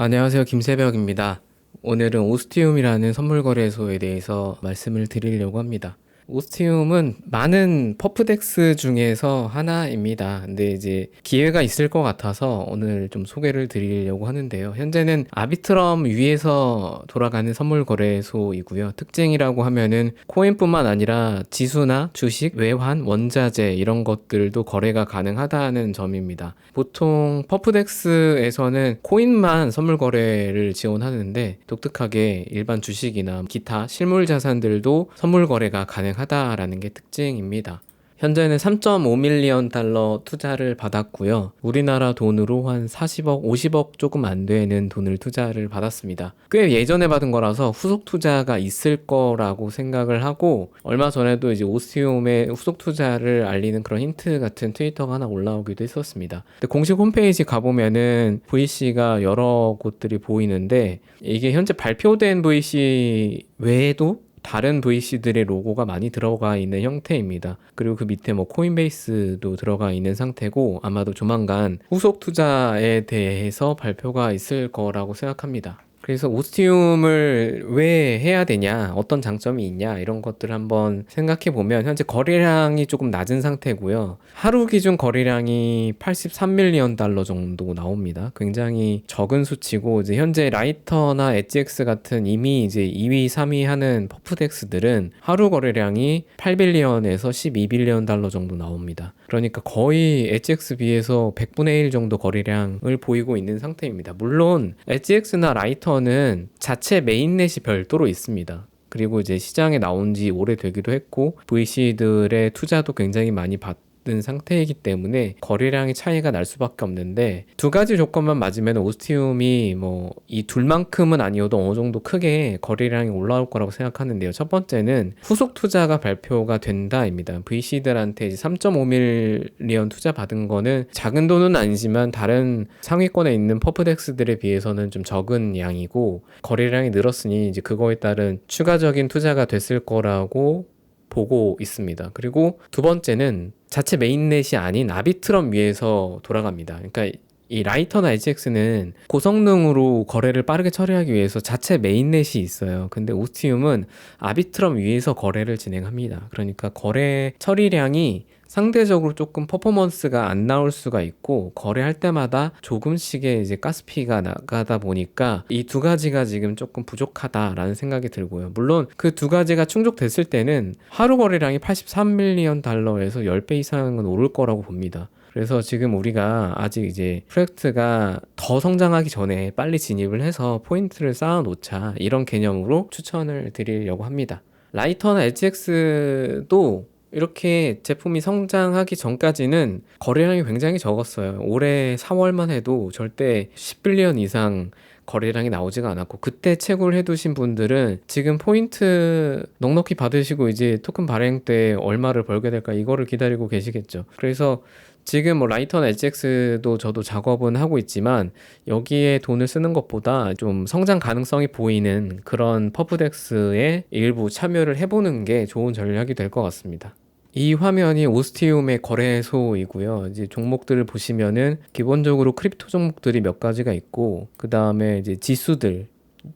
안녕하세요. 김새벽입니다. 오늘은 오스티움이라는 선물 거래소에 대해서 말씀을 드리려고 합니다. 오스티움은 많은 퍼프덱스 중에서 하나입니다. 근데 이제 기회가 있을 것 같아서 오늘 좀 소개를 드리려고 하는데요. 현재는 아비트럼 위에서 돌아가는 선물 거래소이고요. 특징이라고 하면은 코인뿐만 아니라 지수나 주식, 외환, 원자재 이런 것들도 거래가 가능하다는 점입니다. 보통 퍼프덱스에서는 코인만 선물 거래를 지원하는데 독특하게 일반 주식이나 기타 실물 자산들도 선물 거래가 가능하다라는 게 특징입니다. 현재는 3.5밀리언 달러 투자를 받았고요. 우리나라 돈으로 한 40억, 50억 조금 안 되는 돈을 투자를 받았습니다. 꽤 예전에 받은 거라서 후속 투자가 있을 거라고 생각을 하고, 얼마 전에도 이제 오스티움의 후속 투자를 알리는 그런 힌트 같은 트위터가 하나 올라오기도 했었습니다. 근데 공식 홈페이지 가보면은 VC가 여러 곳들이 보이는데, 이게 현재 발표된 VC 외에도 다른 VC들의 로고가 많이 들어가 있는 형태입니다. 그리고 그 밑에 뭐 코인베이스도 들어가 있는 상태고, 아마도 조만간 후속 투자에 대해서 발표가 있을 거라고 생각합니다. 그래서 오스티움을 왜 해야 되냐, 어떤 장점이 있냐, 이런 것들을 한번 생각해 보면 현재 거래량이 조금 낮은 상태고요. 하루 기준 거래량이 83밀리언 달러 정도 나옵니다. 굉장히 적은 수치고, 이제 현재 라이터나 엣지엑스 같은 이미 이제 2위, 3위 하는 퍼프덱스들은 하루 거래량이 8빌리언에서 12빌리언 달러 정도 나옵니다. 그러니까 거의 엣지엑스 비해서 100분의 1 정도 거래량을 보이고 있는 상태입니다. 물론 엣지엑스나 라이터는 자체 메인넷이 별도로 있습니다. 그리고 이제 시장에 나온 지 오래되기도 했고, VC들의 투자도 굉장히 많이 받는 상태이기 때문에 거래량의 차이가 날 수밖에 없는데, 두 가지 조건만 맞으면 오스티움이 뭐 이 둘만큼은 아니어도 어느 정도 크게 거래량이 올라올 거라고 생각하는데요. 첫 번째는 후속 투자가 발표가 된다입니다. VC들한테 3.5밀리언 투자 받은 거는 작은 돈은 아니지만 다른 상위권에 있는 퍼프덱스들에 비해서는 좀 적은 양이고, 거래량이 늘었으니 이제 그거에 따른 추가적인 투자가 됐을 거라고 보고 있습니다. 그리고 두 번째는 자체 메인넷이 아닌 아비트럼 위에서 돌아갑니다. 그러니까 이 라이터나 HX는 고성능으로 거래를 빠르게 처리하기 위해서 자체 메인넷이 있어요. 근데 오스티움은 아비트럼 위에서 거래를 진행합니다. 그러니까 거래 처리량이 상대적으로 조금 퍼포먼스가 안 나올 수가 있고, 거래할 때마다 조금씩의 이제 가스피가 나가다 보니까 이 두 가지가 지금 조금 부족하다라는 생각이 들고요. 물론 그 두 가지가 충족됐을 때는 하루 거래량이 83밀리언 달러에서 10배 이상은 오를 거라고 봅니다. 그래서 지금 우리가 아직 이제 프로젝트가 더 성장하기 전에 빨리 진입을 해서 포인트를 쌓아 놓자, 이런 개념으로 추천을 드리려고 합니다. 라이터나 HX도 이렇게 제품이 성장하기 전까지는 거래량이 굉장히 적었어요. 올해 4월만 해도 절대 10빌리언 이상 거래량이 나오지가 않았고, 그때 채굴 해두신 분들은 지금 포인트 넉넉히 받으시고 이제 토큰 발행 때 얼마를 벌게 될까, 이거를 기다리고 계시겠죠. 그래서 지금 뭐 라이터나 HX도 저도 작업은 하고 있지만, 여기에 돈을 쓰는 것보다 좀 성장 가능성이 보이는 그런 퍼프덱스에 일부 참여를 해보는 게 좋은 전략이 될 것 같습니다. 이 화면이 오스티움의 거래소이고요. 이제 종목들을 보시면은 기본적으로 크립토 종목들이 몇 가지가 있고, 그 다음에 이제 지수들,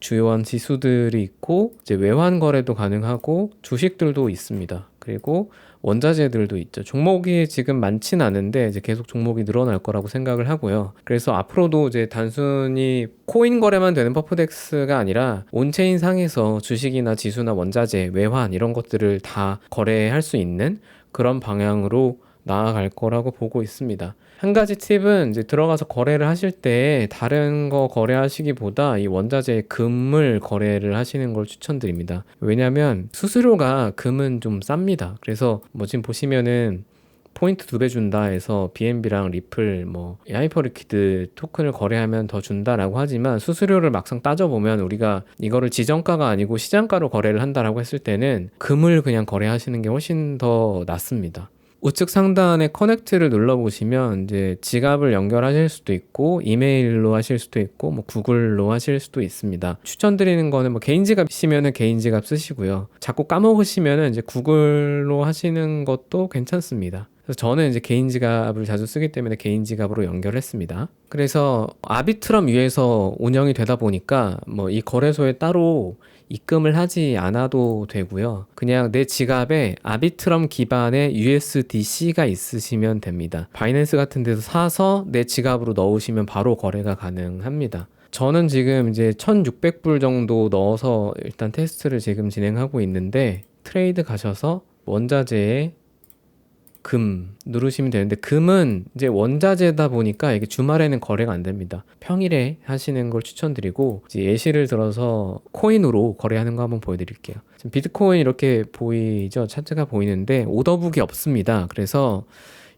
주요한 지수들이 있고, 이제 외환 거래도 가능하고, 주식들도 있습니다. 그리고 원자재들도 있죠. 종목이 지금 많진 않은데 이제 계속 종목이 늘어날 거라고 생각을 하고요. 그래서 앞으로도 이제 단순히 코인 거래만 되는 퍼프덱스가 아니라 온체인 상에서 주식이나 지수나 원자재, 외환 이런 것들을 다 거래할 수 있는 그런 방향으로 나아갈 거라고 보고 있습니다. 한 가지 팁은 이제 들어가서 거래를 하실 때 다른 거 거래하시기보다 이 원자재 금을 거래를 하시는 걸 추천드립니다. 왜냐면 수수료가 금은 좀 쌉니다. 그래서 뭐 지금 보시면은 포인트 2배 준다 해서 BNB랑 리플, 뭐 하이퍼리퀴드 토큰을 거래하면 더 준다라고 하지만, 수수료를 막상 따져보면 우리가 이거를 지정가가 아니고 시장가로 거래를 한다라고 했을 때는 금을 그냥 거래하시는 게 훨씬 더 낫습니다. 우측 상단에 커넥트를 눌러보시면 이제 지갑을 연결하실 수도 있고, 이메일로 하실 수도 있고, 뭐 구글로 하실 수도 있습니다. 추천드리는 거는 뭐 개인 지갑이시면은 개인 지갑 쓰시고요. 자꾸 까먹으시면은 이제 구글로 하시는 것도 괜찮습니다. 그래서 저는 이제 개인 지갑을 자주 쓰기 때문에 개인 지갑으로 연결했습니다. 그래서 아비트럼 위에서 운영이 되다 보니까 뭐 이 거래소에 따로 입금을 하지 않아도 되고요. 그냥 내 지갑에 아비트럼 기반의 USDC가 있으시면 됩니다. 바이낸스 같은 데서 사서 내 지갑으로 넣으시면 바로 거래가 가능합니다. 저는 지금 이제 1600불 정도 넣어서 일단 테스트를 지금 진행하고 있는데, 트레이드 가셔서 원자재에 금 누르시면 되는데, 금은 이제 원자재다 보니까 이게 주말에는 거래가 안 됩니다. 평일에 하시는 걸 추천드리고, 이제 예시를 들어서 코인으로 거래하는 거 한번 보여드릴게요. 지금 비트코인 이렇게 보이죠? 차트가 보이는데 오더북이 없습니다. 그래서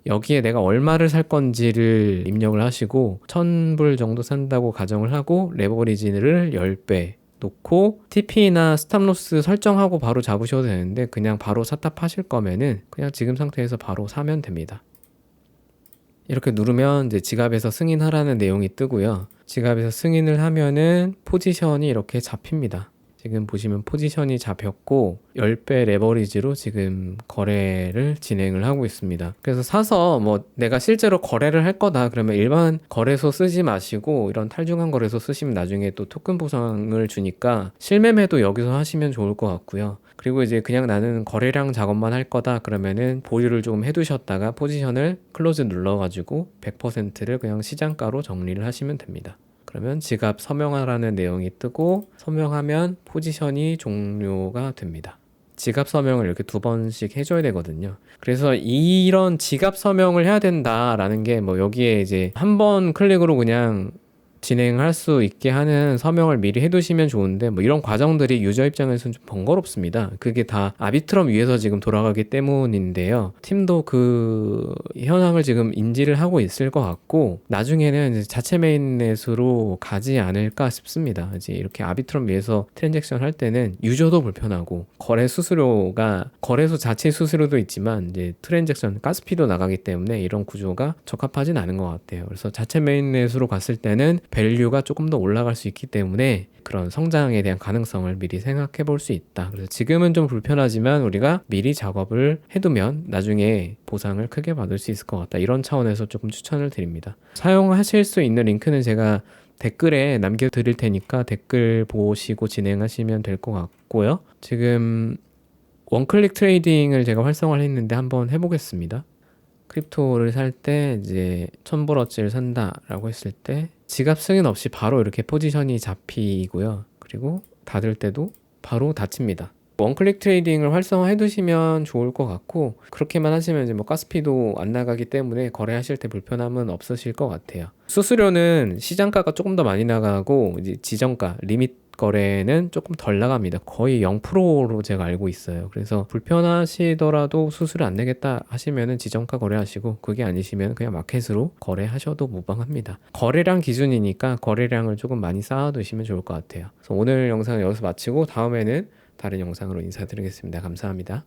여기에 내가 얼마를 살 건지를 입력을 하시고 1000불 정도 산다고 가정을 하고 레버리지를 10배 놓고 TP나 스탑로스 설정하고 바로 잡으셔도 되는데, 그냥 바로 샷탑하실 거면은 그냥 지금 상태에서 바로 사면 됩니다. 이렇게 누르면 이제 지갑에서 승인하라는 내용이 뜨고요. 지갑에서 승인을 하면은 포지션이 이렇게 잡힙니다. 지금 보시면 포지션이 잡혔고 10배 레버리지로 지금 거래를 진행을 하고 있습니다. 그래서 사서 뭐 내가 실제로 거래를 할 거다 그러면 일반 거래소 쓰지 마시고 이런 탈중앙 거래소 쓰시면 나중에 또 토큰 보상을 주니까 실매매도 여기서 하시면 좋을 것 같고요. 그리고 이제 그냥 나는 거래량 작업만 할 거다 그러면은 보유를 조금 해두셨다가 포지션을 클로즈 눌러가지고 100%를 그냥 시장가로 정리를 하시면 됩니다. 그러면 지갑 서명하라는 내용이 뜨고 서명하면 포지션이 종료가 됩니다. 지갑 서명을 이렇게 2번씩 해줘야 되거든요. 그래서 이런 지갑 서명을 해야 된다라는 게 뭐 여기에 이제 한 번 클릭으로 그냥 진행할 수 있게 하는 서명을 미리 해두시면 좋은데, 뭐 이런 과정들이 유저 입장에서는 좀 번거롭습니다. 그게 다 아비트럼 위에서 지금 돌아가기 때문인데요. 팀도 그 현황을 지금 인지를 하고 있을 것 같고, 나중에는 이제 자체 메인넷으로 가지 않을까 싶습니다. 이제 이렇게 아비트럼 위에서 트랜잭션 할 때는 유저도 불편하고, 거래 수수료가 거래소 자체 수수료도 있지만 이제 트랜잭션 가스피도 나가기 때문에 이런 구조가 적합하진 않은 것 같아요. 그래서 자체 메인넷으로 갔을 때는 밸류가 조금 더 올라갈 수 있기 때문에 그런 성장에 대한 가능성을 미리 생각해 볼 수 있다. 그래서 지금은 좀 불편하지만 우리가 미리 작업을 해두면 나중에 보상을 크게 받을 수 있을 것 같다. 이런 차원에서 조금 추천을 드립니다. 사용하실 수 있는 링크는 제가 댓글에 남겨드릴 테니까 댓글 보시고 진행하시면 될 것 같고요. 지금 원클릭 트레이딩을 제가 활성화를 했는데 한번 해보겠습니다. 크립토를 살 때 이제 1000불어치를 산다라고 했을 때 지갑 승인 없이 바로 이렇게 포지션이 잡히고요. 그리고 닫을 때도 바로 닫힙니다. 원클릭 트레이딩을 활성화해 두시면 좋을 것 같고, 그렇게만 하시면 이제 뭐 가스피도 안 나가기 때문에 거래하실 때 불편함은 없으실 것 같아요. 수수료는 시장가가 조금 더 많이 나가고 이제 지정가 리밋 거래는 조금 덜 나갑니다. 거의 0%로 제가 알고 있어요. 그래서 불편하시더라도 수수료 안 내겠다 하시면은 지정가 거래하시고, 그게 아니시면 그냥 마켓으로 거래하셔도 무방합니다. 거래량 기준이니까 거래량을 조금 많이 쌓아두시면 좋을 것 같아요. 그래서 오늘 영상은 여기서 마치고 다음에는 다른 영상으로 인사드리겠습니다. 감사합니다.